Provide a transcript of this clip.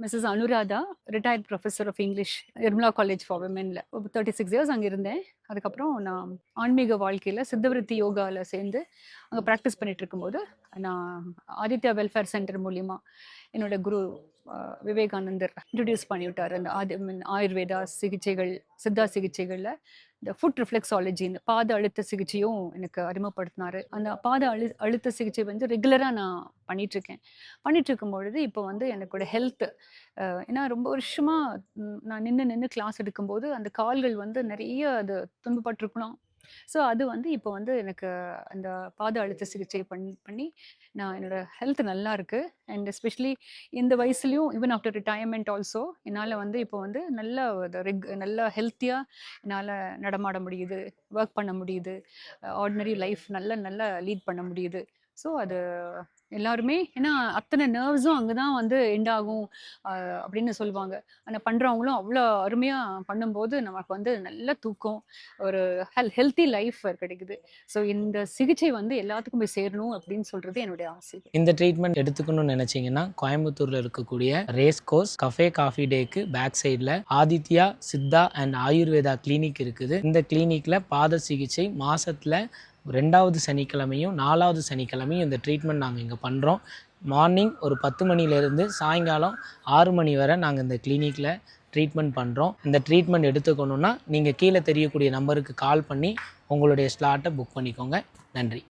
Mrs Anuradha, retired professor of English, Nirmala college for விமென்ல. 36 years அங்க இருந்தேன். அதுக்கப்புறம் நான் ஆன்மீக வாழ்க்கையில சித்தவருத்தி யோகால சேர்ந்து அங்க பிராக்டிஸ் பண்ணிட்டு இருக்கும்போது, நான் ஆதித்யா வெல்ஃபேர் சென்டர் மூலியமா என்னோட குரு விவேகானந்தர் இன்ட்ரடியூஸ் பண்ணிவிட்டார். அந்த ஆயுர்வேதா சிகிச்சைகள், சித்தா சிகிச்சைகள்ல இந்த ஃபுட் ரிஃப்ளெக்ஸாலஜி, இந்த பாத அழுத்த சிகிச்சையும் எனக்கு அறிமுகப்படுத்தினாரு. அந்த பாத அழுத்த சிகிச்சை வந்து ரெகுலரா நான் பண்ணிட்டு இருக்கேன். பண்ணிட்டு இருக்கும்பொழுது இப்போ வந்து எனக்கோட ஹெல்த் ஏன்னா ரொம்ப வருஷமா நான் நின்னு நின்னு கிளாஸ் எடுக்கும்போது அந்த கால்கள் வந்து நெறைய அது துன்பப்பட்டுருக்கலாம். ஸோ அது வந்து இப்போ வந்து எனக்கு அந்த பாத அழுத்த சிகிச்சை பண்ணி நான் என்னோட ஹெல்த் நல்லா இருக்கு. அண்ட் எஸ்பெஷலி இந்த வயசுலயும் ஈவன் ஆஃப்டர் ரிட்டயர்மெண்ட் ஆல்சோ என்னால வந்து இப்போ வந்து நல்ல நல்லா ஹெல்த்தியா என்னால நடமாட முடியுது, ஒர்க் பண்ண முடியுது. ஆர்டினரி லைஃப் நல்லா லீட் பண்ண முடியுது. ஸோ அது எல்லாருமே ஏன்னா அத்தனை நர்வ்ஸும் அங்கே தான் வந்து எண்ட் ஆகும் அப்படின்னு சொல்லுவாங்க. ஆனா பண்றவங்களும் அவ்வளோ அருமையா பண்ணும்போது நமக்கு வந்து நல்ல தூக்கம், ஒரு ஹெல்த்தி லைஃப் கிடைக்குது. ஸோ இந்த சிகிச்சை வந்து எல்லாத்துக்கும் போய் சேரணும் அப்படின்னு சொல்றது என்னுடைய ஆசை. இந்த ட்ரீட்மெண்ட் எடுத்துக்கணும்னு நினைச்சீங்கன்னா கோயம்புத்தூர்ல இருக்கக்கூடிய ரேஸ் கோர்ஸ் கஃபே காஃபி டேக்கு பேக் சைடில் ஆதித்யா சித்தா அண்ட் ஆயுர்வேதா கிளினிக் இருக்குது. இந்த கிளினிக்ல பாத சிகிச்சை மாசத்துல 2வது சனிக்கிழமையும் 4வது சனிக்கிழமையும் இந்த ட்ரீட்மெண்ட் நாங்கள் இங்கே பண்ணுறோம். மார்னிங் ஒரு 10 மணிலேருந்து சாயங்காலம் 6 மணி வரை நாங்கள் இந்த கிளினிக்கில் ட்ரீட்மெண்ட் பண்ணுறோம். இந்த ட்ரீட்மெண்ட் எடுத்துக்கணுன்னா நீங்கள் கீழே தெரியக்கூடிய நம்பருக்கு கால் பண்ணி உங்களுடைய ஸ்லாட்டை புக் பண்ணிக்கோங்க. நன்றி.